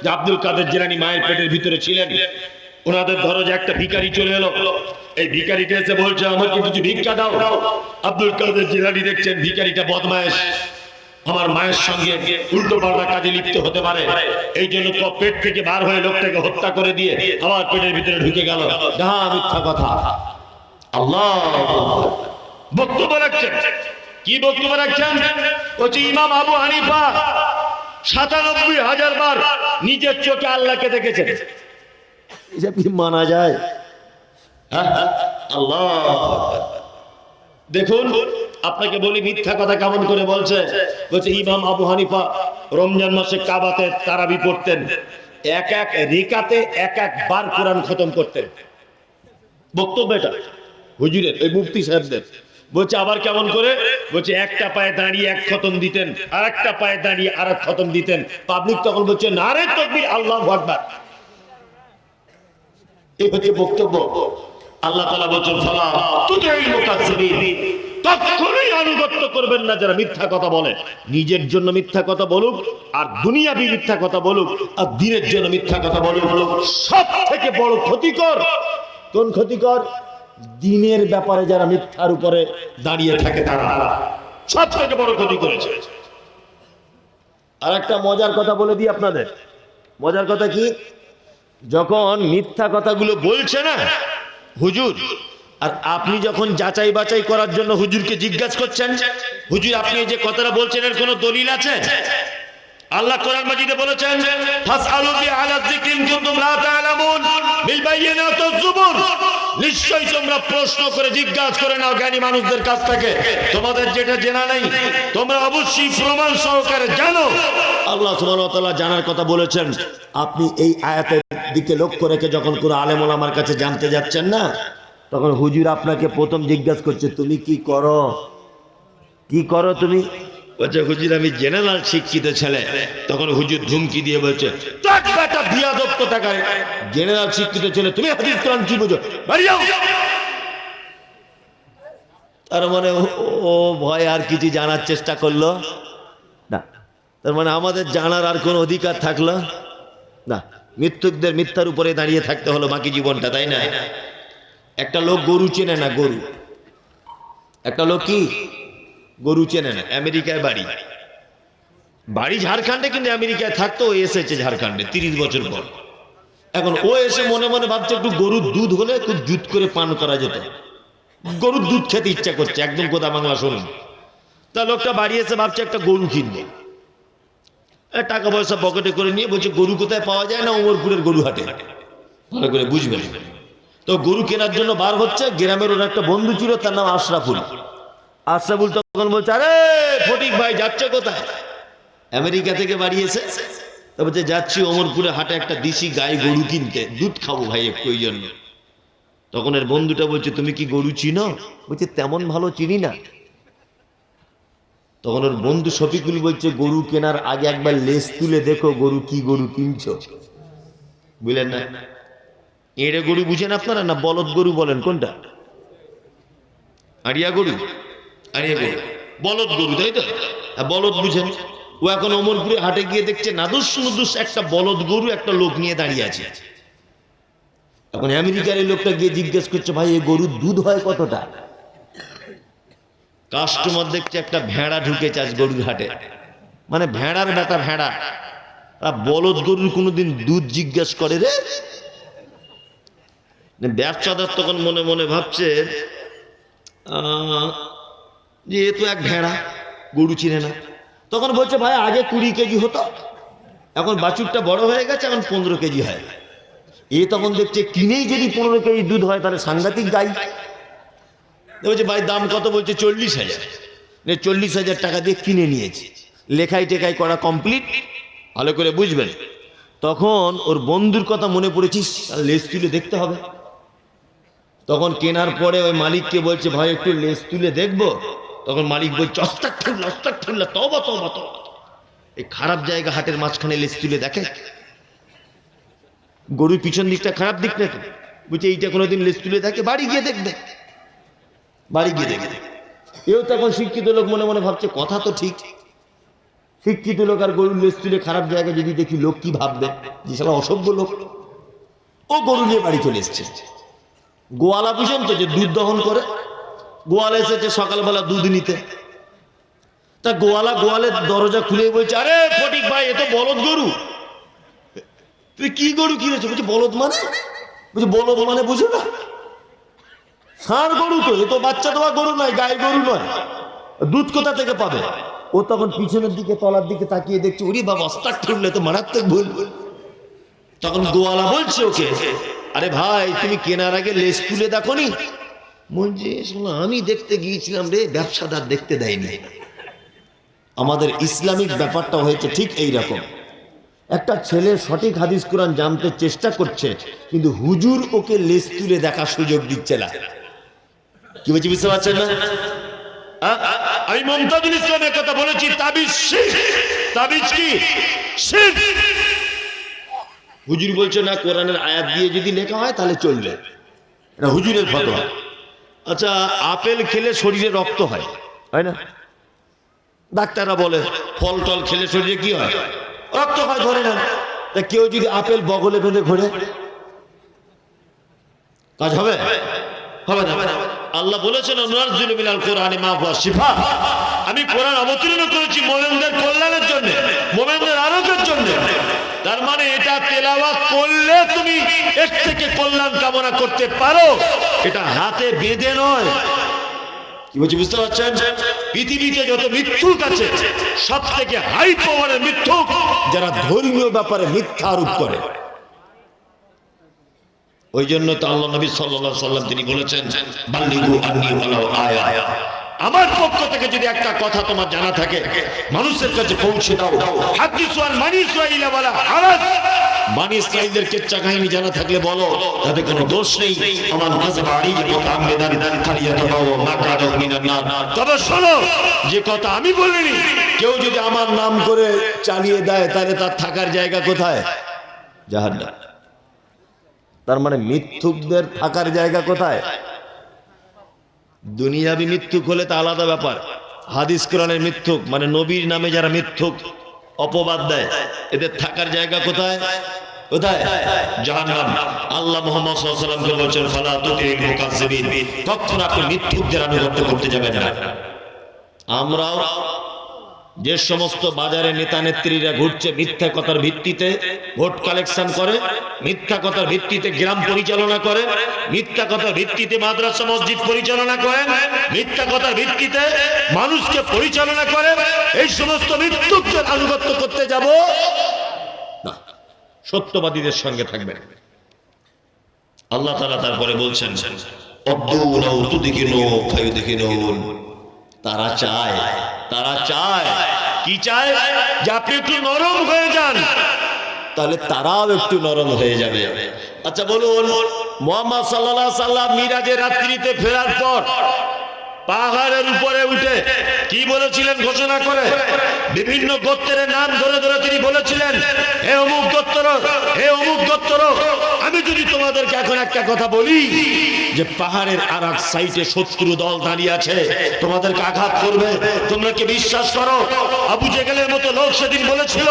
যে আব্দুল কাদের জিলানী মায়ের পেটের ভিতরে ছিলেন, ওনাদের দরজা একটা ভিখারি চলে এলো। এই ভিখারিটা এসে বলছে আমাকে কিছু ভিক্ষা দাও। আব্দুল কাদের জিলানী দেখছেন ভিখারিটা বদমায়েশ, আমার মায়ের সঙ্গে উল্টো পাল্টা কাজে লিপ্ত হতে পারে, এই জন্য পেট থেকে বার হয়ে লোকটাকে হত্যা করে দিয়ে আমার পেটের ভিতরে ঢুকে গেল। যাহা মিথ্যা কথা। আল্লাহ বক্তব্য রাখছেন, কি বক্তব্য রাখছেন? বলছে ইমাম আবু হানিফা ৯৭,০০০ বার নিজের চোখে আল্লাহকে দেখেছেন। এসব কি মানা যায়? আল্লাহ দেখুন, আপনাকে বলি মিথ্যা কথা কেমন করে বলছে। বলছে ইমাম আবু হানিফা রমজান মাসে কাবাতে তারাবি পড়তেন, এক এক রিকাতে এক একবার কোরআন খতম করতেন। বক্তব্য এটা হুজুরের, ওই মুফতি সাহেবদের। বলছে আবার কেমন করে? বলছে একটা পায়ে দাঁড়িয়ে এক খতম দিতেন, আর একটা পায়ে দাঁড়িয়ে আর এক খতম দিতেন। পাবলিক তখন বলছে নারে তাকবীর, আল্লাহু আকবার। এই হচ্ছে বক্তব্য। আল্লাহ তাআলা বলেন ফালা তুতিল মুকাজ্জিবিন, কখনোই আনুগত্য করবেন না যারা মিথ্যা কথা বলে। নিজের জন্য মিথ্যা কথা বলুক, আর দুনিয়াবি মিথ্যা কথা বলুক, আর দ্বীনের জন্য মিথ্যা কথা বলুক, সব থেকে বড় ক্ষতিকর। কোন ক্ষতিকর? দ্বীনের ব্যাপারে যারা মিথ্যার উপরে দাঁড়িয়ে থাকে তারা সব থেকে বড় ক্ষতি করেছে। আর একটা মজার কথা বলে দিই আপনাদের। মজার কথা কি? যখন মিথ্যা কথাগুলো বলছে না হুজুর, আর আপনি যখন যাচাই বাছাই করার জন্য হুজুরকে জিজ্ঞাসা করছেন, হুজুর আপনি যে কথাটা বলছেন এর কোনো দলিল আছে? আল্লাহ কোরআন মাজিদে বলেছেন ফাসআলু বিআলা যিকরি ইন কুনতুম লা তা'লামুন বিল বাইয়িনাতি ওয়াজ জুবুর, নিশ্চয়ই তোমরা প্রশ্ন করে জিজ্ঞাসা করে নাও জ্ঞানী মানুষদের কাছ থেকে, তোমাদের যেটা জানা নেই তোমরা অবশ্যই প্রমাণ সহকারে জানো। আল্লাহ সুবহানাহু ওয়া তাআলা জানার কথা বলেছেন। আপনি এই আয়াতের দিকে লক্ষ্য রেখে যখন কোনো আলেম ওলামার কাছে জানতে যাচ্ছেন না, তখন হুজুর আপনাকে প্রথম জিজ্ঞাসা করছে তুমি কি করো, কি করো তুমি? বলছে হুজুর আমি জেনারেল শিক্ষিত ছেলে। তখন হুজুর ধুমকি দিয়ে বলছে তাক বেটা বিয়াদব কোথাকার, জেনারেল শিক্ষিত ছেলে, তুমি হাদিস কোরআন কি বুঝো, বাড়ি যাও। তার মানে ও ভয় আর কিছু জানার চেষ্টা করলো না। তার মানে আমাদের জানার আর কোনো অধিকার থাকলো না। মিথ্যুকদের মিথ্যার উপরে দাঁড়িয়ে থাকতে হলো বাকি জীবনটা, তাই না? একটা লোক গরু চেনে না, গরু, একটা লোক কি গরু চেনে না, আমেরিকায় বাড়ি, বাড়ি ঝাড়খণ্ডে, কিন্তু আমেরিকায় থাকতো। ও এসেছে ঝাড়খণ্ডে 30 বছর পর। এখন ও এসে মনে মনে ভাবছে একটু গরুর দুধ হলে খুব জুত করে পান করা যেত, গরুর দুধ খেতে ইচ্ছা করছে, একদম কোথা বাংলা শুনুন। তা লোকটা বাড়ি এসে ভাবছে একটা গরু কিনবে, টাকা পয়সা পকেটে করে নিয়ে বলছে গরু কোথায় পাওয়া যায় না, ওমরপুরের গরু হাটে, ভালো করে বুঝবেন। তো গরু কেনার জন্য বার হচ্ছে। গ্রামের ওর একটা বন্ধু ছিল, তার নাম আশরাফুল। আশরাফুল তখন বলছে আরে ফটিক ভাই যাচ্ছে কোথায়? আমেরিকা থেকে বাড়ি এসে। তো বলছে যাচ্ছি ওমরপুরে হাটে একটা দেশি গাই গরু কিনতে, দুধ খাবো ভাই একটু ওই জন্য। তখন এর বন্ধুটা বলছে তুমি কি গরু চিনো? বলছে তেমন ভালো চিনি না। তখন ওর বন্ধু শফিকুল বলছে গরু কেনার আগে একবার লেজ তুলে দেখো গরু কি গরু কিনছো, বুঝলেন না? এড়ে গরু বুঝেন আপনারা না বলদ গরু বলেন কোনটা? আড়িয়া গরু, আড়িয়া গরু বলদ গরু, তাই তো? বলদ বুঝেন। ও এখন অমরপুরে হাটে গিয়ে দেখছে নাদুস নুদুস একটা বলদ গরু একটা লোক নিয়ে দাঁড়িয়ে আছে। এখন আমেরিকার এই লোকটা গিয়ে জিজ্ঞেস করছে ভাই এই গরুর দুধ হয় কতটা? কাস্টমার দেখছে একটা ভেড়া ঢুকেছে আজ গরুর হাটে, মানে ভেড়ার বেটা ভেড়া, বলদ গরুর কোনোদিন দুধ জিজ্ঞেস করে রে? ব্যবসাদার তখন মনে মনে ভাবছে যে এ তো এক ভেড়া, গরু চিনে না। তখন বলছে ভাই আগে 20 কেজি হতো, এখন বাছুরটা বড় হয়ে গেছে, এখন 15 কেজি হয়। এ তখন দেখছে কিনেই যদি 15 কেজি দুধ হয় তাহলে সাংঘাতিক গাই। বলছে ভাই দাম কত? বলছে 40,000। 40,000 টাকা দিয়ে কিনে নিয়েছি, লেখাই টেখাই করা কমপ্লিট, ভালো করে বুঝবেন। তখন ওর বন্ধুর কথা মনে পড়েছিস, লেজ তুলে দেখতে হবে। তখন কেনার পরে ওই মালিককে বলছে ভাই একটু লেজ তুলে দেখবো। তখন মালিক বলছে অস্তাগফিরুল্লাহ, তওবা তওবা তওবা, এই খারাপ জায়গা হাটের মাঝখানে লেজ তুলে দেখে? গরুর পিছন দিকটা খারাপ দিক নাকি? বলছে এইটা কোনোদিন লেজ তুলে দেখে? বাড়ি গিয়ে দেখবে, বাড়ি গিয়ে দেখবে। এও তখন শিক্ষিত লোক মনে মনে ভাবছে কথা তো ঠিক। শিক্ষিত লোক আর গরুর লেজ তুলে খারাপ জায়গায় যদি দেখি, লোক কি ভাববে যে শালা অসভ্য লোক। ও গরু নিয়ে বাড়ি চলে এসছে। গোয়ালা বুঝেন তো, যে দুধ দহন করে, গোয়ালা এসেছে সকালবেলা দুধ নিতে। তা গোয়ালের দরজা খুলে বলছে, আরে ফটিক ভাই, এ তো বলদ গরু। তুই কি গরু কিনেছো? বলছে বলদ মানে? বলছে বলদ মানে বুঝো না? ষাঁড় গরু তো, এ তো বাচ্চা দেওয়া গরু নয়, গায়ে গরু নয়, দুধ কোথা থেকে পাবে? ও তখন পিছনের দিকে, তলার দিকে তাকিয়ে দেখছে, ওরে বাবা, আস্তাগফিরুল্লাহ, তো মারাত্মক ভুল। তখন গোয়ালা বলছে ওকে, আরে ভাই, তুমি কেনার আগে লেজ তুলে দেখোনি? বলছে আমি দেখতে গিয়েছিলাম রে, ব্যবসাদার দেখতে দেয়নি। আমাদের ইসলামিক ব্যাপারটা হয়েছে ঠিক এই রকম। একটা ছেলে সঠিক হাদিস কোরআন জানতে চেষ্টা করছে, কিন্তু হুজুর ওকে লেজ তুলে দেখার সুযোগ দিচ্ছে না। কি বলছি বুঝতে পারছেন না? আমি মুমতাজুল ইসলামের কথা বলেছি, তাবিজ শিরক। তাবিজ কি? শিরক। হুজুর বলছে না, কোরআনের আয়াত দিয়ে যদি লেখা হয় তাহলে চলবে, এটা হুজুরের ফতোয়া। আচ্ছা, আপেল খেলে শরীরে রক্ত হয়, হয় না? ডাক্তাররা বলে ফল টল খেলে শরীরে কি হয়? রক্ত হয়, ধরে নেন। তা কেউ যদি আপেল বগলে বেঁধে ঘোরে, কাজ হবে? হবে না। আল্লাহ বলেছেন, নাযিলু মিনাল কোরআনি মা হুয়া শিফা। আমি কোরআন অবতীর্ণ করেছি মুমিনদের কল্যাণের জন্য, মুমিনদের আরোগ্যের জন্য। তার মানে এটা তেলাওয়াত করলে তুমি এর থেকে কল্যাণ কামনা করতে পারো, এটা হাতে বেঁধে নয়। কি বলছি বুঝতে পারছেন? পৃথিবীতে যত মিথ্যুক আছে, সব থেকে হাই পাওয়ারের মিথ্যুক যারা ধর্মীয় ব্যাপারে মিথ্যা আরোপ করে। ওই জন্য তো আল্লাহ নবী সাল্লাল্লাহু আলাইহি সাল্লাম তিনি বলেছেন, বাল্লিগু আন্নী ওয়ালাউ আয়া। আমার পক্ষ থেকে যদি একটা কথা তোমার জানা থাকে, মানুষের কাছে পৌঁছে দাও। হাদিসু আন মানি ইসরাঈল ওয়ালা হারাজ। বানি ইসরাঈলদের কিচ্ছা কাহিনী জানা থাকলে বলো, তাতে কোনো দোষ নেই। আমার কাযাবা আলাইহি মুতাআম্মিদান ফালিয়াতাবাও মাকাদাহু মিনান নার। তবে শোনো, যে কথা আমি বলিনি, কেউ যদি আমার নাম করে চালিয়ে দেয়, তাহলে তার থাকার জায়গা কোথায়? জাহান্নাম। তার মানে মিথ্যুকদের থাকার জায়গা কোথায়? দুনিয়াবি মিথ্যুক হলে তা আলাদা ব্যাপার। হাদিস কোরআনের মিথ্যুক মানে নবীর নামে যারা মিথ্যুক অপবাদ দেয়, এদের থাকার জায়গা কোথায়? কোথায়? জাহান্নাম। আল্লাহ মুহাম্মদ সাল্লাল্লাহু আলাইহি ওয়াসাল্লামকে বলেছেন, ফালা তুতিল মুকাজ্জিবিন। কখনো আপনি মিথ্যুকদের অনুগত করতে যাবেন না। আমরাও যে সমস্ত বাজারে নেতা নেত্রীরা ঘুরছে, মিথ্যা কথার ভিত্তিতে ভোট কালেকশন করে, মিথ্যা কথার ভিত্তিতে গ্রাম পরিচালনা করে, মিথ্যা কথার ভিত্তিতে মাদ্রাসা মসজিদ পরিচালনা করে, মিথ্যা কথার ভিত্তিতে মানুষকে পরিচালনা করে, এই সমস্ত মিথ্যুকদের আনুগত্য করতে যাব না, সত্যবাদীদের সঙ্গে থাকবেন। আল্লাহ তাআলা তারপরে বলছেন, অদ্দুলাউ তুদকিনু ফায়ুদকিনুন। তারা চায় কি চায়? যে আপনি একটু নরম হয়ে যান, তাহলে তারাও একটু নরম হয়ে যাবে। আচ্ছা বলুন, মুহাম্মদ সাল্লাল্লাহু আলাইহি সাল্লাম মিরাজের রাত্রিতে ফেরার পর পাহাড়ের উপরে উঠে কি বলেছিলেন ঘোষণা করে? বিভিন্ন গোত্রের নাম ধরে ধরে তিনি বলেছিলেন, হে অমুক গোত্র, হে অমুক গোত্র, আমি যদি তোমাদেরকে এখন একটা কথা বলি যে পাহাড়ের আর এক সাইডে শত্রু দল দাঁড়িয়ে আছে, তোমাদেরকে আঘাত করবে, তোমরা কি বিশ্বাস করো? আবু জেহেলের মতো লোক সেদিন বলেছিল,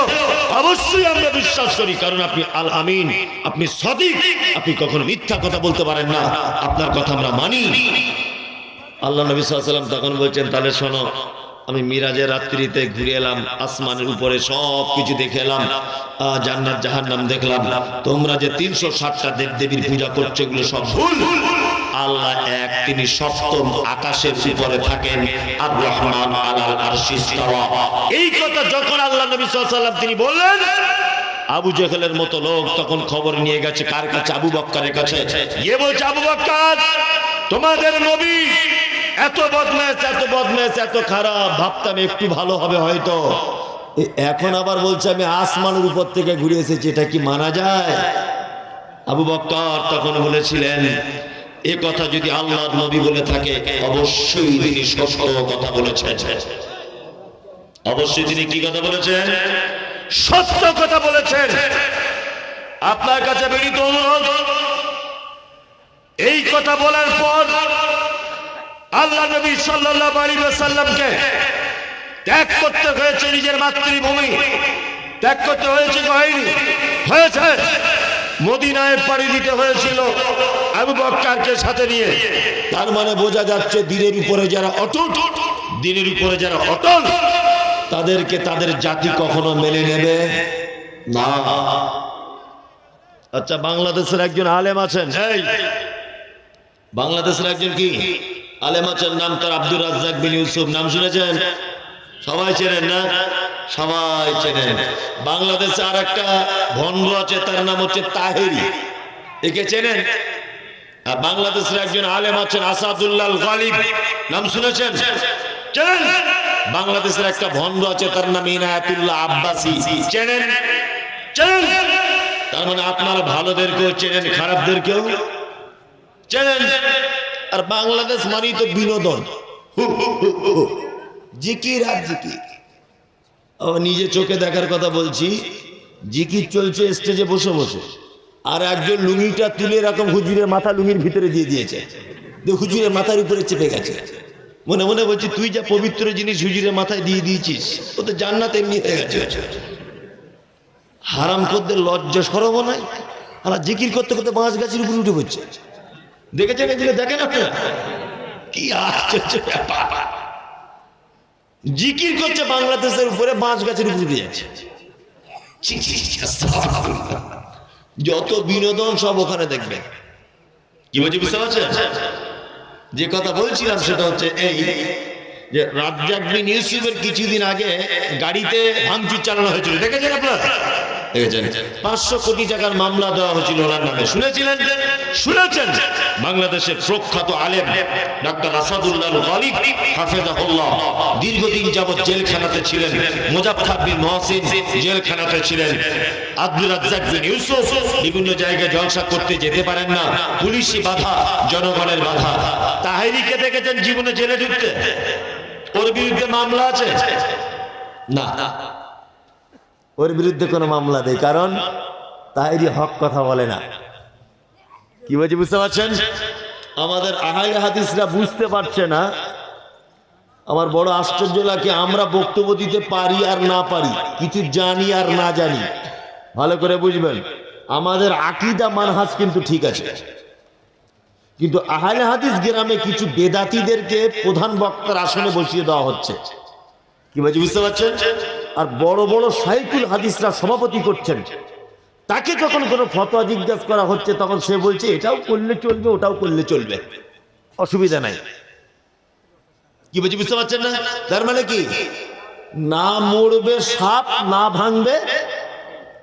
অবশ্যই আমরা বিশ্বাস করি, কারণ আপনি আল আমিন, আপনি সদিক, আপনি কখনো মিথ্যা কথা বলতে পারেন না, আপনার কথা আমরা মানি। আল্লাহ নবী সাল্লাল্লাহু আলাইহি ওয়াসাল্লাম তখন বলছেন, তাহলে শোনো, আমি মিরাজের রাত্রিতে ঘুরে এলাম, আসমানের উপরে সব কিছু দেখে এলাম, জান্নাত জাহান্নাম দেখলাম। তোমরা যে 360টা দেবদেবীর পূজা করছো, এগুলো সব ভুল। আল্লাহ এক, তিনি সপ্তম আকাশের উপরে থাকেন, আর রহমান আলাল আরশি ইস্তাওয়া। এই কথা যখন আল্লাহ নবী সাল্লাল্লাহু আলাইহি ওয়াসাল্লাম তিনি বললেন, আবু জেহেলের মতো লোক তখন খবর নিয়ে গেছে কার কাছে? আবু বকরের কাছে। গিয়ে বলছে, আবু বকর, তোমাদের নবী এত বদমেশ, এত বদমেশ, এত খারাপ, ভাবতাম একটু ভালো হবে হয়তো, এখন আবার বলছে আমি আসমানের উপর থেকে ঘুরে এসেছি, এটা কি মানা যায়? আবু বকর তখন বলেছিলেন, এ কথা যদি আল্লাহর নবী বলে থাকে, অবশ্যই তিনি সত্য কথা বলেছেন। অবশ্যই তিনি কি কথা বলেছেন? সত্য কথা বলেছেন। আপনার কাছে বিনীত অনুরোধ, এই কথা বলার পর আল্লাহ নবী সাল্লাল্লাহু আলাইহি ওয়াসাল্লামকে ত্যাগ করতে হয়েছে নিজের মাতৃভূমি, ত্যাগ করতে হয়েছে, হয়েছে মদিনায় পাড়ি দিতে হয়েছিল আবু বকরকে সাথে নিয়ে। তার মানে বোঝা যাচ্ছে দিনের উপরে যারা অটুট, দিনের উপরে যারা অটল, তাদেরকে তাদের জাতি কখনো মেনে নেবে না। আচ্ছা, বাংলাদেশের একজন আলেম আছেন, এই বাংলাদেশের একজন কি আলেম আছেন, নাম তার আব্দুর রাজ্জাক বিন ইউসুফ, নাম শুনেছেন? সবাই চেনেন না? সবাই চেনেন। বাংলাদেশে আর একটা ভণ্ড আছে, তার নাম হচ্ছে তাহেরি, একে চেনেন? আর বাংলাদেশের একজন আলেম আছেন আসাদুল্লাহ গালিব, নাম শুনেছেন? চেনেন? বাংলাদেশের একটা ভণ্ড আছে, তার নাম ইনায়াতুল্লাহ আব্বাসী, চেনেন? চেনেন? তার মানে আপনারা ভালোদেরকেও চেনেন, খারাপদেরকেও চেনেন। আর বাংলাদেশ মানেই তো বিনোদন, জিকির আর জিকির। নিজে চোখে দেখার কথা বলছি, জিকির চলছে স্টেজে বসে বসে, আর একজন লুঙ্গিটা তুলে এরকম হুজুরের মাথা লুঙ্গির ভিতরে দিয়ে দিয়েছে, হুজুরের মাথার উপরে চেপে গেছে। মনে মনে বলছি, তুই যা পবিত্র জিনিস হুজুরের মাথায় দিয়ে দিয়েছিস, ও তো জান্নাত এমনি হয়ে গেছে। হারাম করতে লজ্জা শরম নাই, আর জিকির করতে করতে বাঁশ গাছের উপরে উঠে পড়ছে। দেখেছেন এগুলো? দেখেন আপনারা, কি আশ্চর্য ব্যাপার। জিকির করছে বাংলাদেশের উপরে, বাঁশ গাছের উপরে উঠে যাচ্ছে। যত বিনোদন সব ওখানে দেখবেন। কি বলছি বুঝতে পারছেন? যে কথা বলছিলাম সেটা হচ্ছে এই যে রাজ্জাক বিন ইউসুফের কিছুদিন আগে গাড়িতে ভাঙচুর চালানো হয়েছিল, দেখেছেন আপনারা? দেখেছেন? 500 কোটি টাকার মামলা দেওয়া হয়েছিল ওনার নামে, শুনেছিলেন? শুনেছেন? বাংলাদেশের প্রখ্যাত আলেম ডাক্তার আসাদুল্লাহ গালিব হাফেজাহুল্লাহ দীর্ঘদিন যাবৎ জেলখানাতে ছিলেন। মুজাফফর বিন মহসিন জেলখানাতে ছিলেন। আব্দুর রাজ্জাক বিন ইউসুফ বিভিন্ন জায়গায় জলসা করতে যেতে পারেন না, পুলিশি বাধা, জনগণের বাধা। তাহেরিকে দেখেছেন জীবনে জেলে ঢুকতে? ওর বিরুদ্ধে মামলা আছে? না, ওর বিরুদ্ধে কোনো মামলা নেই, কারণ তাহেরি হক কথা বলে না। কি বলছি বুঝতে পারছেন? আমাদের আহলে হাদিসরা বুঝতে পারছে না। আমার বড় আশ্চর্য লাগে, আমরা বক্তব্য দিতে পারি আর না পারি, কিছু জানি আর না জানি। ভালো করে বুঝবেন, আমাদের আকীদা মানহাজ কিন্তু ঠিক আছে, কিন্তু আহলে হাদিস গ্রামে কিছু বেদাতীদেরকে প্রধান বক্তার আসনে বসিয়ে দেওয়া হচ্ছে। কি বলছি বুঝতে পারছেন? আর বড় বড় শাইখুল হাদিসরা সভাপতি করছেন, তাকে যখন কোনো ফতোয়া জিজ্ঞাসা করা হচ্ছে তখন সে বলছে এটাও করলে চলবে, ওটাও করলে চলবে, অসুবিধা নাই। কি বলছি বুঝতে পারছেন না? তার মানে কি, না মরবে সাপ, না ভাঙবে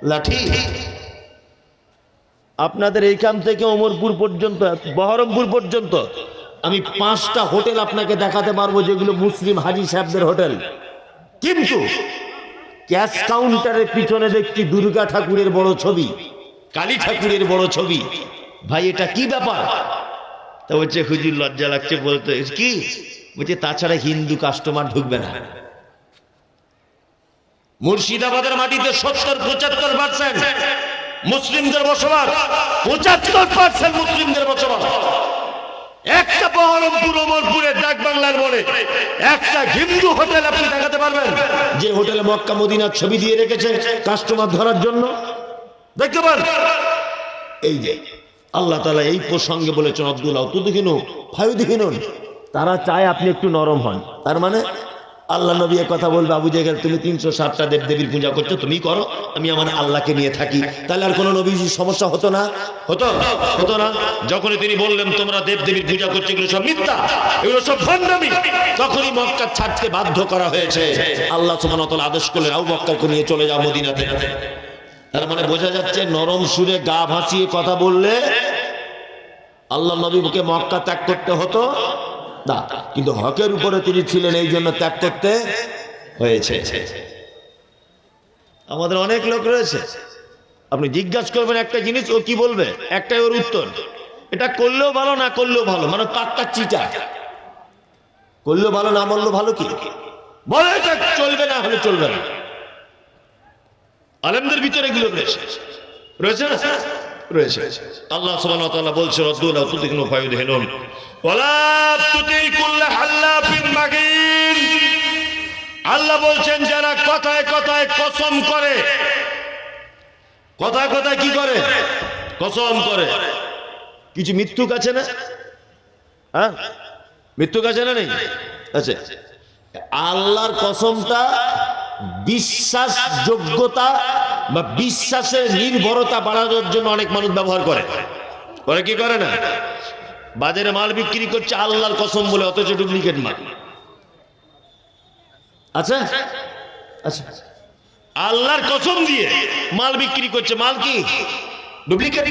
লাঠি। আপনাদের এইখান থেকে ওমরপুর পর্যন্ত, বহরমপুর পর্যন্ত আমি 5টা হোটেল আপনাকে দেখাতে পারবো যেগুলো মুসলিম হাজি সাহেবদের হোটেল, কিন্তু ক্যাশ কাউন্টারের পিছনে দেখছি দুর্গা ঠাকুরের বড় ছবি, কালী ঠাকুরের বড় ছবি। ভাই এটা কি ব্যাপার? তা বলছে হুজুর লজ্জা লাগছে বলতে। কি বলছে? তাছাড়া হিন্দু কাস্টমার ঢুকবে না। মুর্শিদাবাদের মাটিতে 70-75% মুসলিমদের বসবাস, 75% মুসলিমদের বসবাস। একটা বহরমপুর ওমরপুরে ডাক বাংলার বলে একটা হিন্দু হোটেল আপনি দেখাতে পারবেন যে হোটেলে মক্কা মদিনার ছবি দিয়ে রেখেছে কাস্টমার ধরার জন্য? দেখতে পান? এই যে আল্লাহ তাআলা এই প্রসঙ্গে বলেছেন আব্দুল্লাহ তুদহিনু ফায়ুদহিনুন, তারা চায় আপনি একটু নরম হন। তার মানে আল্লাহ নবী কথা বলবে, আবু জাহেল তুমি 360টা দেব দেবীর পূজা করছো, তুমি করো, আমি আমার আল্লাহকে নিয়ে থাকি। তাহলে আর কোনো নবীর সমস্যা হতো না? হতো না। যখনই তিনি বললেন তোমরা দেব দেবীর পূজা করছো, এগুলো সব মিথ্যা, এগুলো সব ভণ্ডামি, তখনই মক্কা ছাড়তে বাধ্য করা হয়েছে। আল্লাহ সুবহানাহু ওয়া তাআলা আদেশ করলেন আবু বকরকে নিয়ে চলে যাও মদিনাতে। তার মানে বোঝা যাচ্ছে নরম সুরে গা ভাসিয়ে কথা বললে আল্লাহ নবীকে মক্কা ত্যাগ করতে হতো না, কিন্তু হকের উপরে তিনি ছিলেন, এই জন্য ত্যাগ করতে হয়েছে। আমাদের অনেক লোক রয়েছে, আপনি জিজ্ঞাসা করবেন একটা জিনিস, ও কি বলবে? একটাই ওর উত্তর, এটা করলেও ভালো না করলেও ভালো, মানে পাক্কা চিটার। করলেও ভালো না বললেও ভালো, কি বলে এটা চলবে না হলে চলবে না। আলেমদের ভিতরে এগুলো রয়েছে, রয়েছে না? রয়েছে। আল্লাহ সুবহানাহু ওয়া তাআলা বলছেন রাদ্দুলা তুদিকুন ফায়ুদহিনুন ওয়ালা তুতি কুল্লা হাল্লাফিন মাহিন, আল্লাহ বলছেন যারা কথায় কথায় কসম করে, কথায় কথায় কি করে? কসম করে। কিছু মিথ্যুক আছে না? হ্যাঁ, মিথ্যুক আছে না নেই? আচ্ছা, আল্লাহর কসমটা বিশ্বাসযোগ্যতা বা বিশ্বাসের নির্ভরতা বাড়ানোর জন্য অনেক মানুষ ব্যবহার করে। করে কি করে না? বাজারে মাল বিক্রি করছে আল্লাহর কসম বলে, অথচ ডুপ্লিকেট মাল। আচ্ছা আচ্ছা, আল্লাহর কসম দিয়ে মাল বিক্রি করছে, মাল কি ডুপ্লিকেট।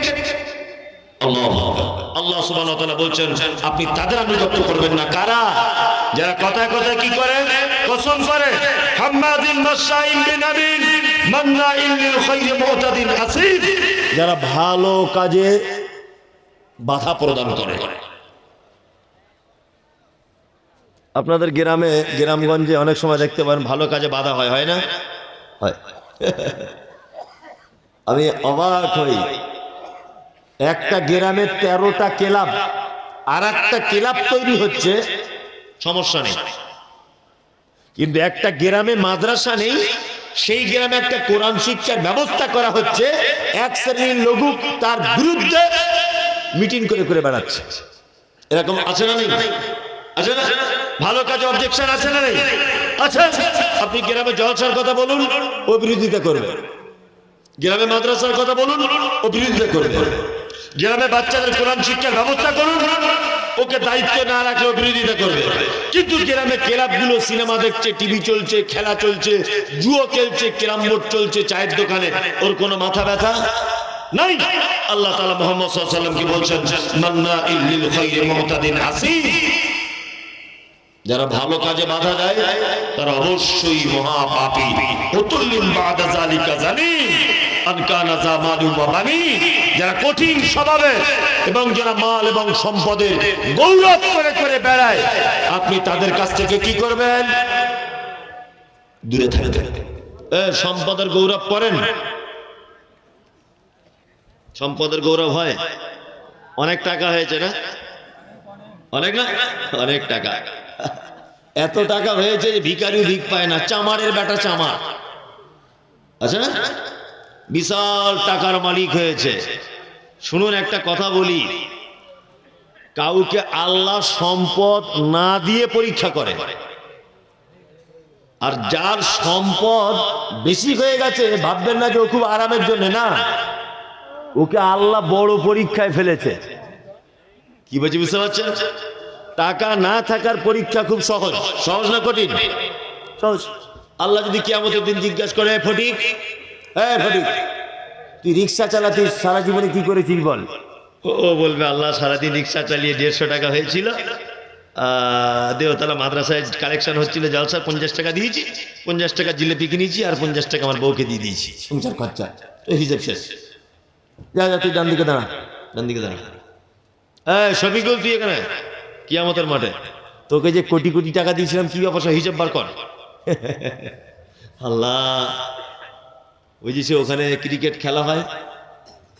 আল্লাহ সুবহানাহু ওয়া তাআলা বলছেন আপনি তাদের আনুগত্য করবেন না। কারা? যারা কথায় কথায় কি করে? কসম করে। হাম্মাদিন মাশাইন বিনাবিন মান্নাইন লিল খায়রি মুতাদিন আসিফ, যারা ভালো কাজে বাধা প্রদান করে। আপনাদের গ্রামে, গ্রামগঞ্জে অনেক সময় দেখতে পারেন ভালো কাজে বাধা হয়, হয় না? হয়। আমি অবাক হই, একটা গ্রামে 13টা ক্লাব, আর একটা ক্লাব তৈরি হচ্ছে, সমস্যা নেই। কিন্তু একটা গ্রামে মাদ্রাসা নেই, সেই গ্রামে একটা কোরআন শিক্ষার ব্যবস্থা করা হচ্ছে, এক শ্রেণীর লোক তার বিরুদ্ধে মিটিং করে করে বেড়াচ্ছে। এরকম আছে না নেই? আছে না? ভালো কাজে অবজেকশন আছে না নেই? আচ্ছা, আপনি গ্রামে জলসার কথা বলুন, ও বিরোধিতা করবে। গ্রামে মাদ্রাসার কথা বলুন, ও বিরোধিতা করবে। গ্রামে বাচ্চাদের কোরআন শিক্ষার ব্যবস্থা করুন, ওকে দায়িত্ব না রাখলেও বিরোধিতা করবে। কিন্তু গ্রামে ক্লাবগুলো সিনেমা দেখছে, টিভি চলছে, খেলা চলছে, জুয়ো খেলছে, ক্যারাম বোর্ড চলছে চায়ের দোকানে, ওর কোনো মাথা ব্যথা নাই। আল্লাহ তাআলা মুহাম্মদ সাল্লাল্লাহু আলাইহি ওয়াসাল্লাম কি বলছেন? মান্নাইন লিল খায়রি মুতাদিন আসিফ, যারা ভালো কাজে বাধা দেয় তারা অবশ্যই মহাপাপী। উতুল্লিন বাদা যালিকা জালিম আন কানা জামালু ওয়া বানিন, যারা কঠিন স্বভাবে এবং যারা মাল এবং সম্পদের গৌরব করে করে বেড়ায়, আপনি তাদের কাছ থেকে কি করবেন? দূরে থাকবেন। সম্পদের গৌরব করেন? সম্পদের গৌরব হয়? অনেক টাকা হয়েছে না? অনেক না? অনেক টাকা। এত টাকা হয়েছে যে ভিখারিও ভিক পায় না, চামারের বেটা চামার। আচ্ছা, বিশাল টাকার মালিক হয়েছে। শুনুন একটা কথা বলি, কাউকে আল্লাহ সম্পদ না দিয়ে পরীক্ষা করে, আর যার সম্পদ বেশি হয়ে গেছে ভাববেন না যে ও খুব আরামের জন্য, না, ওকে আল্লাহ বড় পরীক্ষায় ফেলেছে। কি বলছি বুঝতে পারছেন? টাকা না থাকার পরীক্ষা খুব সহজ। সহজ না কঠিন? সহজ। আল্লাহ যদি কিয়ামতের দিন জিজ্ঞাসা করে, ফটিক, হ্যাঁ ফটিক, তুই রিক্সা চালাতিস সারা জীবনে কি করেছিস বল? ও বলবে আল্লাহ সারাদিন রিক্সা চালিয়ে 150 টাকা হয়েছিল, দেওতলা মাদ্রাসায় কালেকশন হচ্ছিল জলসা, 50 টাকা দিয়েছি, 50 টাকা জিলেপি কিনেছি, আর 50 টাকা আমার বউকে দিয়ে দিয়েছি সংসার খরচা, তো হিসেব শেষ। যা যা তুই ডান দিকে দাঁড়া, ডান দিকে দাঁড়া। হ্যাঁ শফিকুল, তুই এখানে কিয়ামতের মাঠে তোকে যে কোটি কোটি টাকা দিয়েছিলাম কি অবশ্য হিসেব বার কর। আল্লাহ, ওই যে সে ওখানে ক্রিকেট খেলা হয়,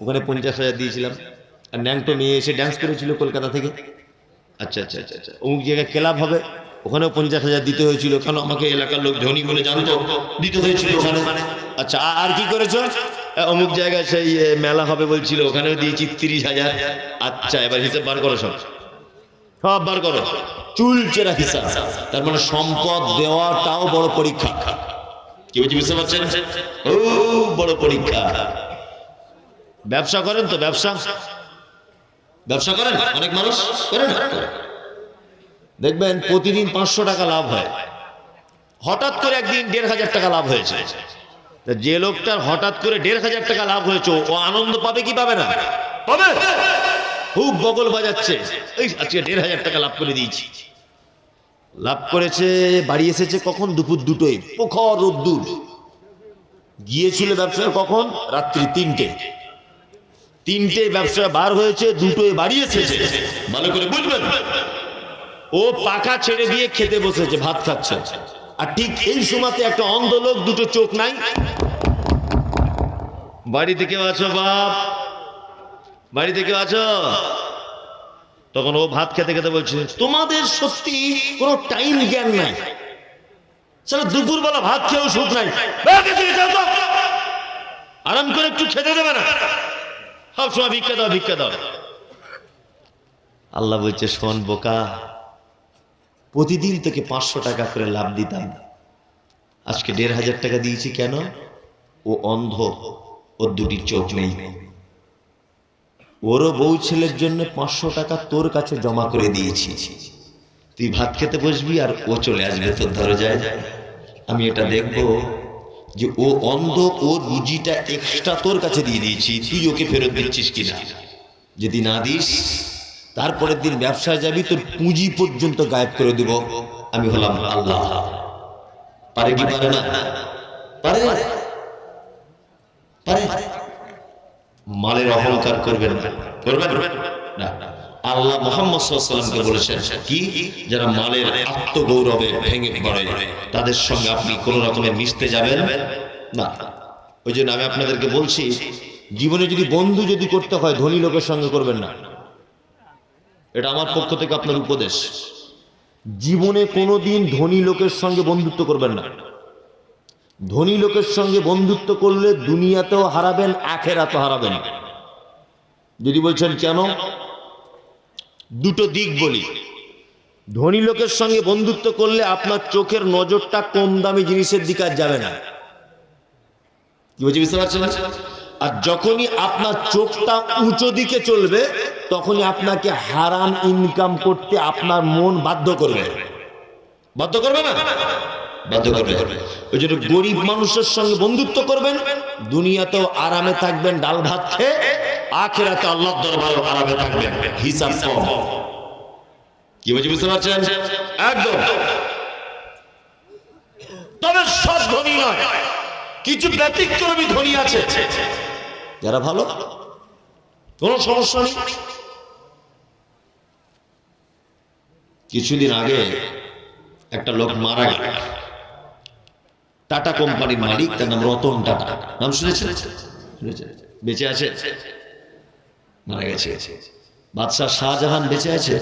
ওখানে 50,000 দিয়েছিলাম, আর ন্যাংটো মেয়ে এসে ড্যান্স করেছিল কলকাতা থেকে। আচ্ছা আচ্ছা আচ্ছা আচ্ছা, অমুক জায়গায় ক্লাব হবে, ওখানেও 50,000 দিতে হয়েছিল, কারণ আমাকে এলাকার লোক ধনী বলে জানতো, দিতে হয়েছিল ওখানে। আচ্ছা, আর কি করেছো? অমুক জায়গায় সেই মেলা হবে বলছিল, ওখানেও দিয়েছি 30,000। আচ্ছা, এবার হিসেব বার করো, সব সব বার করো, চুলচেরা হিসাব। তার মানে সম্পদ দেওয়াটাও বড় পরীক্ষা। কি বলছি বুঝতে পারছেন? ও বড় পরীক্ষা। ব্যবসা করেন তো? ব্যবসা ব্যবসা করেন? অনেক মানুষ করেন, দেখবেন প্রতিদিন 500 টাকা লাভ হয়। হঠাৎ করে একদিন 1,500 টাকা লাভ হয়েছে। যে লোকটার হঠাৎ করে 1,500 টাকা লাভ হয়েছে, ও আনন্দ পাবে কি পাবে না? পাবে। খুব বগল বাজাচ্ছে, এই আজকে 1,500 টাকা লাভ করে দিয়েছি। লাভ করেছে, বাড়ি এসেছে কখন? দুপুর 2টোয়, প্রখর রোদ্দুর। গিয়েছিল ব্যবসায় কখন? রাত্রি 3টে ব্যবসা বার হয়েছে, 2টোয় বাড়ি এসেছে। ভালো করে বুঝবেন, ও পাখা ছেড়ে দিয়ে খেতে বসেছে, ভাত খাচ্ছে। আর ঠিক এই সময়তে একটা অন্ধ লোক, 2টো চোখ নাই, বাড়িতে কেউ আছো বাপ? বাড়িতে কেউ আছো? তখন ও ভাত খেতে খেতে বলছে, তোমাদের সত্যি কোনো টাইম জ্ঞান নাই। সারা দুপুরবেলা ভাত খেয়েও সুখ নাই, আরাম করে একটু খেতে দেবে না, সবসময় ভিক্ষা দাও ভিক্ষা দাও। আল্লাহ বলছে, শোন বোকা, প্রতিদিন তোকে 500 টাকা করে লাভ দিতাম, আজকে 1500 টাকা দিয়েছি। কেন? ও অন্ধ, ওর দুটি চোখ নেই। ওরও বউ ছেলের জন্য 500 টাকা তোর কাছে জমা করে দিয়েছি। তুই ভাত খেতে বসবি আর ও চলে আসবে তোর দরজায়। আমি এটা দেখব যে ও অন্ধ, ওর রুজিটা এক্সট্রা তোর কাছে দিয়ে দিয়েছি, তুই ওকে ফেরত দিচ্ছিস কিনা। যদি না দিস, তারপরের দিন ব্যবসায় যাবি, তোর পুঁজি পর্যন্ত গায়েব করে দিব। আমি হলাম আল্লাহ। পারে কি পারে না? পারে পারে। মালের অহংকার করবেন না, করবেন না। আল্লাহ মুহাম্মদ সাল্লাল্লাহু আলাইহি ওয়াসাল্লামকে বলেছেন কি, যারা মালের আত্মগৌরবে ভেঙে পড়ে তাদের সঙ্গে আপনি কোন রকমে মিশতে যাবেন না। ওই জন্য আমি আপনাদেরকে বলছি, জীবনে যদি বন্ধু যদি করতে হয়, ধনী লোকের সঙ্গে করবেন না। এটা আমার পক্ষ থেকে আপনার উপদেশ। জীবনে কোনোদিন ধনী লোকের সঙ্গে বন্ধুত্ব করবেন না। ধনী লোকের সঙ্গে বন্ধুত্ব করলে দুনিয়াতেও হারাবেন, আখেরাতেও হারাবেন। যদি বলছেন কেন, দুটো দিক বলি। ধনী লোকের সঙ্গে বন্ধুত্ব করলে আপনার চোখের নজরটা কম দামি জিনিসের দিকে আর যাবে না। কি বলছি বুঝতে পারছেন? আর যখনই আপনার চোখটা উঁচু দিকে চলবে, তখনই আপনাকে হারাম ইনকাম করতে আপনার মন বাধ্য করবে। বাধ্য করবে না? বাধ্য করবে। ওই জন্য গরিব মানুষের সঙ্গে বন্ধুত্ব করবেন, দুনিয়াতেও আরামে থাকবেন ডাল ভাত খেয়ে, আখিরাতে আল্লাহর দরবারে আরামে থাকবেন, হিসাব কম। কি বলছি বুঝতে পারছেন? একদম। তবে সব ধনী নয়, কিছু ব্যতিক্রমী ধনী আছে যারা ভালো, কোনো সমস্যা নেই। কিছুদিন আগে একটা লোক মারা গেল, টাটা কোম্পানির মালিক, তার নাম রতন টাটা। নাম শুনেছেন? বেঁচে আছে? মারা গেছে। বাদশাহ শাহজাহান বেঁচে আছে,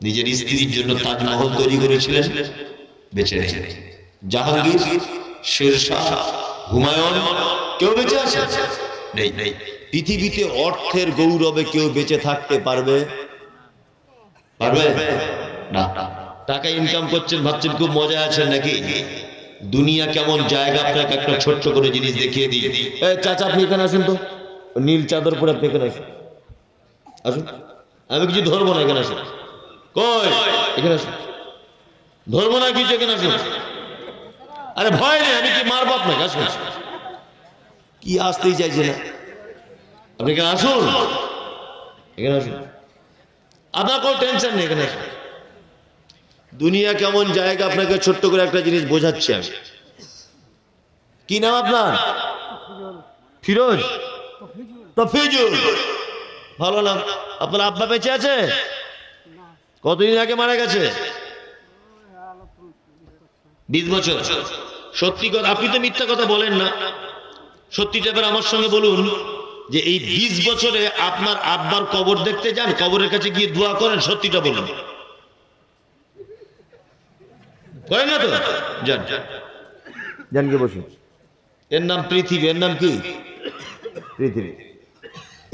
নিজের স্ত্রীর জন্য তাজমহল তৈরি করেছিলেন, বেঁচে নেই। জাহাঙ্গীর, শেরশাহ, হুমায়ুন, কেউ বেঁচে আছে? নেই। পৃথিবীতে অর্থের গৌরবে কেউ বেঁচে থাকতে পারবে? পারবে না। টাকা ইনকাম করছেন, ভাবছেন খুব মজা আছেন নাকি? দুনিয়া কেমন জায়গা, আপনাকে একটা ছোট্ট করে জিনিস দেখিয়ে দিই। চাচা আপনি এখানে আসুন তো, নীল চাদর পরে আপনি এখানে আসুন। আসুন, আমি কিছু ধরবো না, এখানে আসুন। কই? এখানে আসুন। ধরবো না কিছু, এখানে আসুন। আরে ভয় নেই, আমি কি মারবো আপনাকে? আসুন। কি আসতেই চাইছে না, আপনি এখানে আসুন, এখানে আসুন। আপনার কোনো টেনশন নেই, এখানে আসুন। দুনিয়া কেমন জায়গা, আপনাকে ছোট্ট করে একটা জিনিস বোঝাচ্ছি আমি। কি নাম আপনার? ফিরোজ? তফিজুল, ভালো নাম। আপনার আব্বা বেঁচে আছে? কতদিন আগে মারা গেছে? 20 বছর। সত্যি কথা, আপনি তো মিথ্যা কথা বলেন না, সত্যিটা এবার আমার সঙ্গে বলুন যে এই 20 বছরে আপনার আব্বার কবর দেখতে যান, কবরের কাছে গিয়ে দোয়া করেন, সত্যিটা বলুন। করেন না তো? যান যান গিয়ে বসুন। এর নাম পৃথিবী। এর নাম কি? পৃথিবী।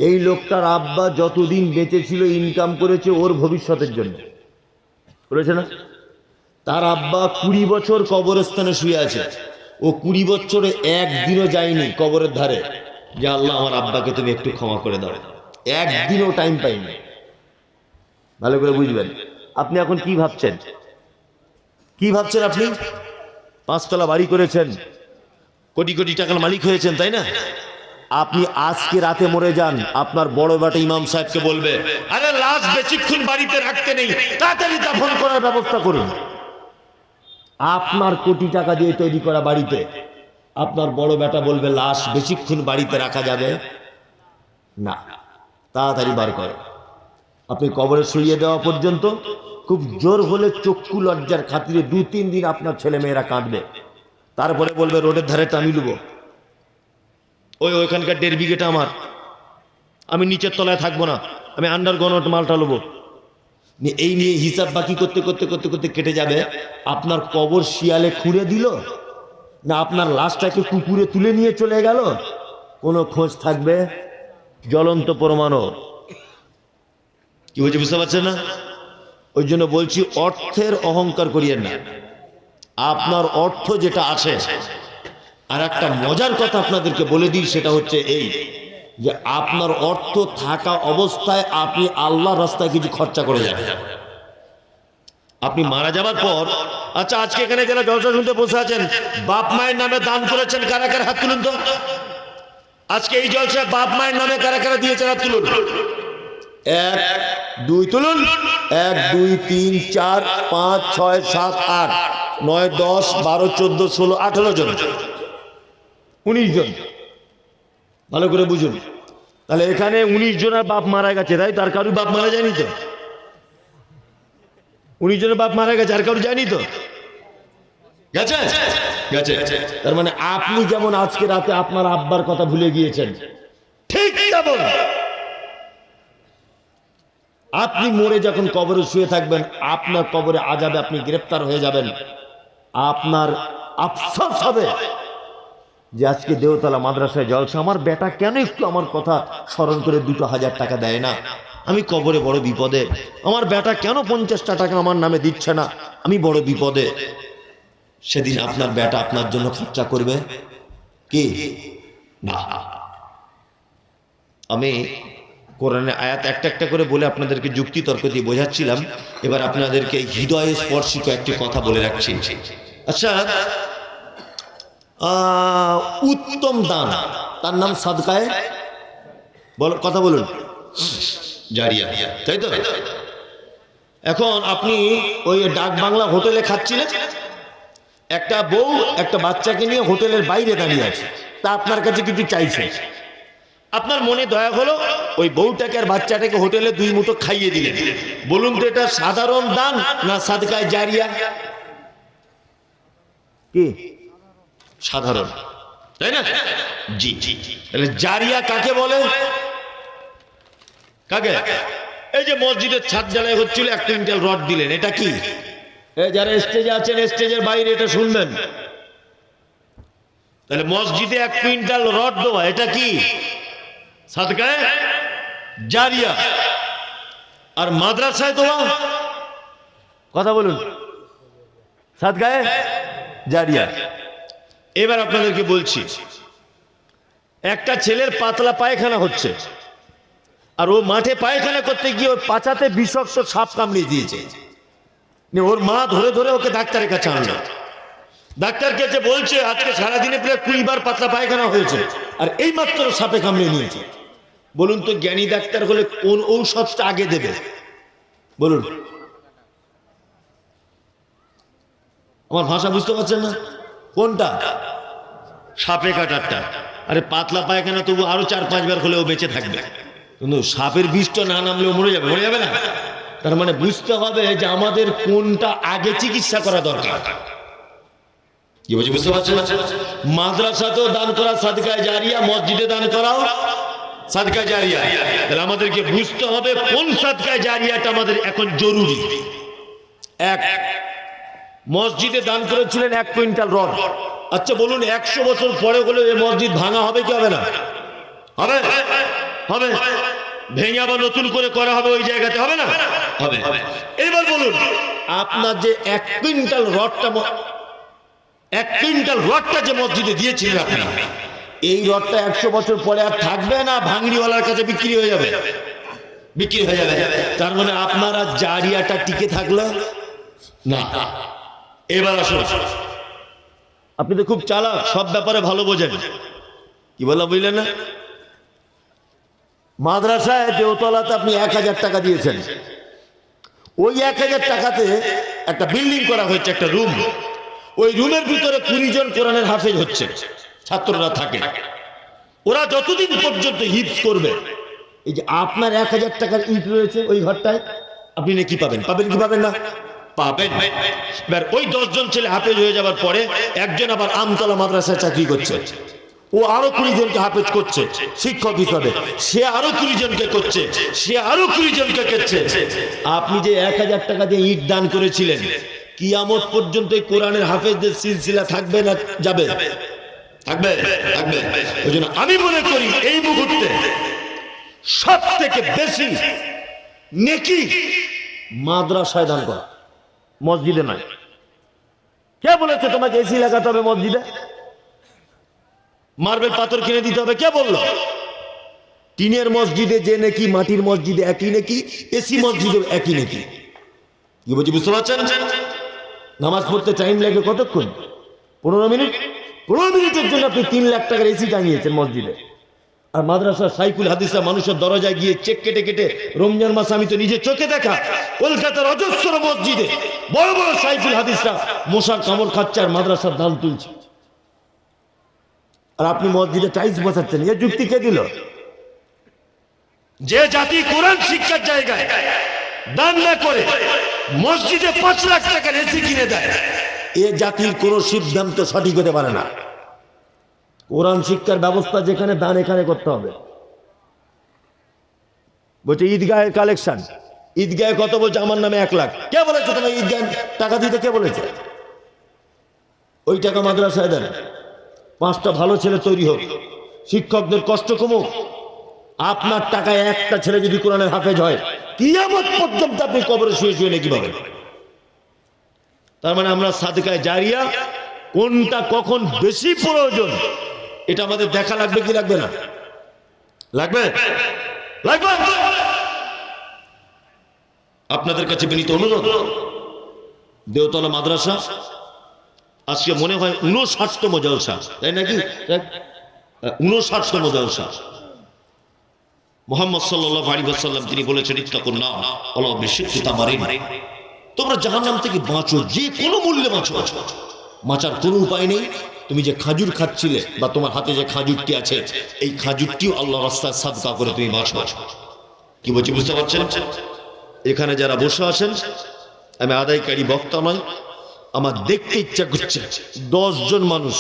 এই লোকটার আব্বা যতদিন বেঁচে ছিল ইনকাম করেছে ওর ভবিষ্যতের জন্য, করেছে না? তার আব্বা 20 বছর কবরস্থানে শুয়ে আছে, ও 20 বছরে একদিনও যায়নি কবরের ধারে যে আল্লাহ আমার আব্বাকে তুমি একটু ক্ষমা করে দাও। একদিনও টাইম পাইনি। ভালো করে বুঝবেন। আপনি এখন কি ভাবছেন? কি ভাবছেন আপনি? 5 তলা বাড়ি করেছেন, কোটি কোটি টাকার মালিক হয়েছেন, তাই না? আপনি আজকে রাতে মরে যান, আপনার বড় বেটা ইমাম সাহেবকে বলবে, আরে লাশ বেশিক্ষণ বাড়িতে রাখতে নেই, তাড়াতাড়ি দাফন করার ব্যবস্থা করুন। আপনার কোটি টাকা দিয়ে তৈরি করা বাড়িতে আপনার বড় বেটা বলবে লাশ বেশিক্ষণ বাড়িতে রাখা যাবে না, তাড়াতাড়ি বার করে। আপনি কবরে শুইয়ে দেওয়া পর্যন্ত খুব জোর হলে চক্ষু লজ্জার খাতিরে 2-3 দিন আপনার ছেলে মেয়েরা কাঁদবে, তারপরে বলবে রোডের ধারে টানি লুবো, ওইখানকার 1.5 বিঘেটা আমার, আমি নিচের তলায় থাকবো না, আমি আন্ডারগ্রাউন্ড মালটা লুবো। এই নিয়ে হিসাব বাকি করতে করতে করতে করতে কেটে যাবে। আপনার কবর শিয়ালে খুঁড়ে দিল না আপনার লাশটাকে কুকুরে তুলে নিয়ে চলে গেল, কোনো খোঁজ থাকবে? জ্বলন্ত প্রমাণ। কি বলছি বুঝতে পারছেন না? ওই জন্য বলছি অর্থের অহংকার করিয়েন না, আপনার অর্থ যেটা আছে। আর একটা মজার কথা আপনাদেরকে বলে দিই, সেটা হচ্ছে এই যে আপনার অর্থ থাকা অবস্থায় আপনি আল্লাহর রাস্তায় কিছু খরচা করে যাবেন। আপনি মারা যাবার পর, আচ্ছা আজকে এখানে যারা জলসা শুনতে বসে আছেন, বাপ মায়ের নামে দান করেছেন কারা কারা? হাত তুলুন তো। আজকে এই জলসায় বাপ মায়ের নামে কারা কারা দিয়েছেন? হাত তুলুন। 1 2 তুলুন। 1 2 3 4 5 6 7 8 9 10 12 14 16 18 জন, 19 জন। ভালো করে বুঝুন। তাহলে এখানে 19 জনের বাপ মারা গেছে, তাই? তার কারুর বাপ মারা যায়নি তো? 19 জনের বাপ মারা গেছে, আর কারু যায়নি তো? গেছে গেছে। তার মানে আপনি যেমন আজকে রাতে আপনার আব্বার কথা ভুলে গিয়েছেন, ঠিক তেমন আপনি মরে যখন কবরে শুয়ে থাকবেন, আপনার কবরে আযাবে আপনি গ্রেফতার হয়ে যাবেন। আপনার আফসোস হবে যে আজকে দেওতলা মাদ্রাসায় জলসা, আমার বেটা কেন একটু আমার কথা স্মরণ করে 2000 টাকা দেয় না? আমি কবরে বড় বিপদে। আমার বেটা কেন 50টা টাকা আমার নামে দিচ্ছে না? আমি বড় বিপদে। সেদিন আপনার বেটা আপনার জন্য খরচা করবে কি না? আমি কোরআনের আয়াত একটা একটা করে বলে আপনাদেরকে যুক্তি তর্ক দিয়ে বোঝাচ্ছিলাম। এবার আপনাদেরকে হৃদয়ে স্পর্শী কয়েকটি কথা বলে রাখছি। আচ্ছা, উত্তম দান, তার নাম সাদকায়ে কথা বলুন জারিয়া, তাই তো? এখন আপনি ওই ডাক বাংলা হোটেলে খাচ্ছিলেন, একটা বউ একটা বাচ্চাকে নিয়ে হোটেলের বাইরে দাঁড়িয়ে আছে, তা আপনার কাছে কিছু চাইছে। আপনার মনে দয়া হলো ওই বউটাকে আর বাচ্চাটাকে হোটেলে 2 মুঠো খাইয়ে দিলেন। বলুন তো এটা সাধারণ দান না সাদকায়ে জারিয়া? কি সাধারণ, তাই না? জি জি। তাহলে জারিয়া কাকে বলে? কাকে? এই যে মসজিদের ছাদ ঢালাই হচ্ছিল, 1 কুইন্টাল রড দিলেন, এটা কি? যারা স্টেজে আছেন, স্টেজের বাইরে এটা শুনবেন। তাহলে মসজিদে 1 কুইন্টাল রড দেওয়া, এটা কি? সাদকায়ে জারিয়া। আর মাদ্রাসায় দেওয়া, কথা বলুন, সাদকায়ে জারিয়া। এবার আপনাদেরকে বলছি, একটা ছেলের পাতলা পায়খানা হচ্ছে, আর ও মাঠে পায়খানা করতে গিয়ে ওর পাছাতে বিষাক্ত সাপ কামড়িয়ে দিয়েছে। ওর মা ধরে ধরে ওকে ডাক্তারের কাছে আনলো। ডাক্তার কাছে বলছে আজকে সারাদিনে প্রায় 20 বার পাতলা পায়খানা হয়েছে, আর এই মাত্র সাপে কামড়িয়ে নিয়েছে। বলুন তো জ্ঞানী ডাক্তার হলে কোন ঔষধটা আগে দেবে? বলুন, আমার ভাষা বুঝতে পারছেন না? কোনটা? সাপে কাটারটা। আরে পাতলা পায়খানা তবু আরো 4-5 বার হলেও বেঁচে থাকবে, কিন্তু সাপের বিষটা না নামলেও মরে যাবে। মরে যাবে না? তার মানে বুঝতে হবে যে আমাদের কোনটা আগে চিকিৎসা করা দরকার। কি বলছি বুঝতে পারছেন? মাদ্রাসাতেও দান করা সাদকায়ে জারিয়া, মসজিদে দান করাও সাদকায়ে জারিয়া। তাহলে আমাদেরকে বুঝতে হবে কোন সাদকায়ে জারিয়াটা আমাদের এখন জরুরি। 1, মসজিদে দান করেছিলেন 1 কুইন্টাল রড। আচ্ছা বলুন, 100 বছর পরে হলে এই মসজিদ ভাঙা হবে কি হবে না? হবে, হবে। ভেঙে আবার নতুন করে করা হবে ওই জায়গাতে, হবে না? হবে। এবার বলুন, আপনার যে 1 কুইন্টাল রডটা যে মসজিদে দিয়েছিলেন আপনি, এই রডটা 100 বছর পরে আর থাকবে না ভাঙড়িওয়ালার কাছে বিক্রি হয়ে যাবে? বিক্রি হয়ে যাবে। তার মানে আপনারা জারিয়াটা টিকে থাকলো না। এবার আসুন, আপনি তো খুব চালাক, সব ব্যাপারে ভালো বোঝেন। কি বলা বুঝলেন না? মাদ্রাসায় দেওতলাতে আপনি 1000 টাকা দিয়েছেন, ওই 1000 টাকাতে একটা বিল্ডিং করা হয়েছে, একটা রুম। ওই রুমের ভিতরে 20 জন কোরআনের হাফেজ হচ্ছে, ছাত্ররা থাকে। ওরা যতদিন পর্যন্ত হিফজ করবে, এই যে আপনার 1000 টাকার ইট রয়েছে ওই ঘরটায়, আপনি কি পাবেন? পাবেন কি পাবেন না? পাবেন। এবার ওই 10 জন ছেলে হাফেজ হয়ে যাবার পরে একজন আবার আমতলা মাদ্রাসায় চাকরি করছে, ও আরো 20 জনকে হাফেজ করছে শিক্ষক হিসাবে, সে আরো 20 জনকে করছে, সে আরো 20 জনকে করছে। আপনি যে 1000 টাকা দিয়ে ইট দান করেছিলেন, কিয়ামত পর্যন্ত এই কোরআনের হাফেজদের সিলসিলা থাকবে না যাবে? থাকবে, থাকবে। ওই জন্য আমি মনে করি এই মুহূর্তে সব থেকে বেশি নেকি মাদ্রাসায় দান করা, মসজিদে নয়। কে বলেছে তোমাকে এসি লাগাতে হবে মসজিদে, মার্বেল পাথর কিনে দিতে হবে? কে বললো? টিনের মসজিদে যে নাকি মাটির মসজিদে একই নাকি, এসি মসজিদে একই নাকি। কি বলছি বুঝতে পারছেন? নামাজ পড়তে টাইম লাগে কতক্ষণ? 15 মিনিট। 15 মিনিটের জন্য আপনি 3 লাখ টাকার এসি টাঙিয়েছেন মসজিদে। আর মাদ্রাসা সাইকুল হাদিসরা মানুষের দরজায় গিয়ে চেক কেটে কেটে, রমজান মাস আমি তো নিজে চোখে দেখা, কলকাতার অজস্র মসজিদে বড় বড় সাইকুল হাদিসরা মশার কামড় খাচ্ছে আর মাদ্রাসার দাম তুলছে। আর আপনি মসজিদে টাইলস বসাচ্ছেন। এ যুক্তি কে দিল? যে জাতি কোরআন শিক্ষার জায়গায় দান না করে মসজিদে 5 লাখ টাকার এসি কিনে দেয়, এ জাতির কোন সিদ্ধান্ত সঠিক হতে পারে না। কোরআন শিক্ষার ব্যবস্থা যেখানে দান এখানে করতে হবে। বলছে ঈদগাহের কালেকশন, ঈদগাহে কত বলছে? আমার নামে 1 লাখ। কে বলেছে তোমার ঈদগাহে টাকা দিতে? কে বলেছে? ওই টাকা মাদ্রাসায় দেন, 5টা ভালো ছেলে তৈরি হোক, শিক্ষকদের কষ্ট কমুক। আপনার টাকায় একটা ছেলে যদি কোরআনের হাফেজ হয়, কিয়ামত পর্যন্ত আপনি কবরে শুয়ে শুয়ে নাকি পাবেন। তার মানে আমরা সাদকায়ে জারিয়া কোনটা কখন বেশি প্রয়োজন এটা আমাদের দেখা লাগবে কি লাগবে না? লাগবে, লাগবে। আপনাদের কাছে বিনীত অনুরোধ, দেওতলা মাদ্রাসা আজকে মনে হয় 59তম জলসা, তাই নাকি? 59তম জলসা। মুহাম্মদ সাল্লাল্লাহু আলাইহি ওয়াসাল্লাম তিনি বলেছেন, ইত্তাকুন নার ওয়ালা বিশিক্কি তামারিন। তোমরা জাহান্নাম থেকে বাঁচো, যে কোনো মূল্যে বাঁচো। বাঁচার কোনো উপায় নেই। তুমি যে খাজুর খাচ্ছিলে বা তোমার হাতে যে খাজুরটি আছে, এই খাজুরটিও আল্লাহর রাস্তায় সাদকা করে তুমি বাঁচো। কি বলছি বুঝতে পারছেন? এখানে যারা বসে আছেন, আমি আদায়কারী বক্তা নয়, আমার দেখতে ইচ্ছা করছে 10 জন মানুষ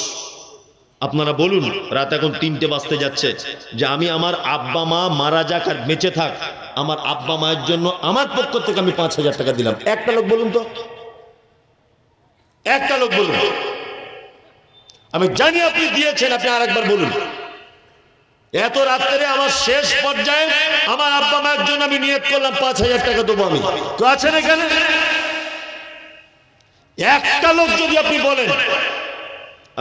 আপনারা বলুন, রাত এখন 3টে বাজতে যাচ্ছে, যে আমি আমার আব্বা মা মারা যাক আর বেঁচে থাক, আমার আব্বা মায়ের জন্য আমার পক্ষ থেকে আমি 5,000 টাকা দিলাম। একটা লোক বলুন তো, একটা লোক বলুন। আমি জানি আপনি দিয়েছেন, আপনি আরেকবার বলুন। এত রাত্রে আমার শেষ পর্যায়ে আমার আব্বা মায়ের জন্য আমি নিয়ত করলাম 5,000 টাকা দেবো। আমি তো আছেন এখানে? একটা লোক যদি আপনি বলেন,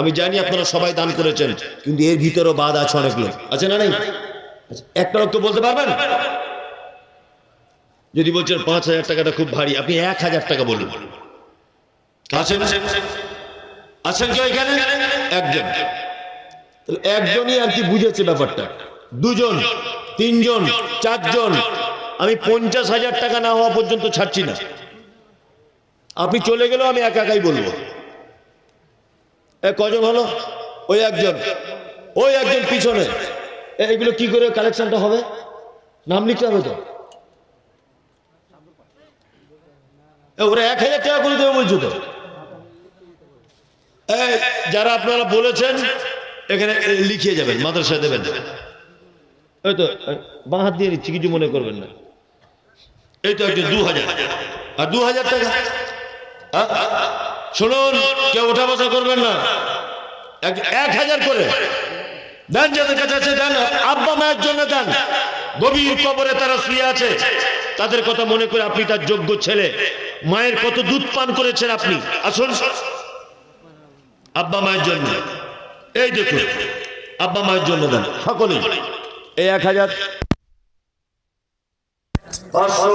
আমি জানি আপনারা সবাই দান করেছেন, কিন্তু এর ভিতরেও বাদ আছে, অনেক লোক আছে না? নেই? একটা লোক তো বলতে পারবেন? যদি বলছেন 5,000 টাকাটা খুব ভারী, আপনি 1,000 টাকা বলুন। আছেন? আছেন কেউ এখানে? একজন। একজনই আর কি বুঝেছে ব্যাপারটা। 2 জন, 3 জন, 4 জন। আমি 50,000 টাকা না হওয়া পর্যন্ত ছাড়ছি না। আপনি চলে গেলেও আমি একাই বলবো। কজন হলো? ওই একজন, ওই একজন পিছনে। এইগুলো কি করে কালেকশনটা হবে? নাম লিখতে হবে তো। ওরা 1,000 টাকা করে দেবে বলছো তো। যারা আপনারা বলেছেন এখানে লিখিয়ে যাবেন, মাদ্রাসায় দেবেন। ওই তো বাঁ হাত দিয়ে নিচ্ছি, কিছু মনে করবেন না। এই তো একজন 2,000 আর 2,000 টাকা। শুনুন, কেউ ওঠা বসা করবেন না। 1,000 করে দেন, যাদের কাছে আছে দেন। আব্বা মায়ের জন্য দেন, গভীর কবরে তারা শুয়ে আছে, তাদের কথা মনে করে আপনি তার যোগ্য ছেলে, মায়ের কত দুধ পান করেছেন আপনি। আসুন আব্বা মায়ের জন্য, এই দেখুন আব্বা মায়ের জন্য দেন সকলেই। এই 1,000, 500,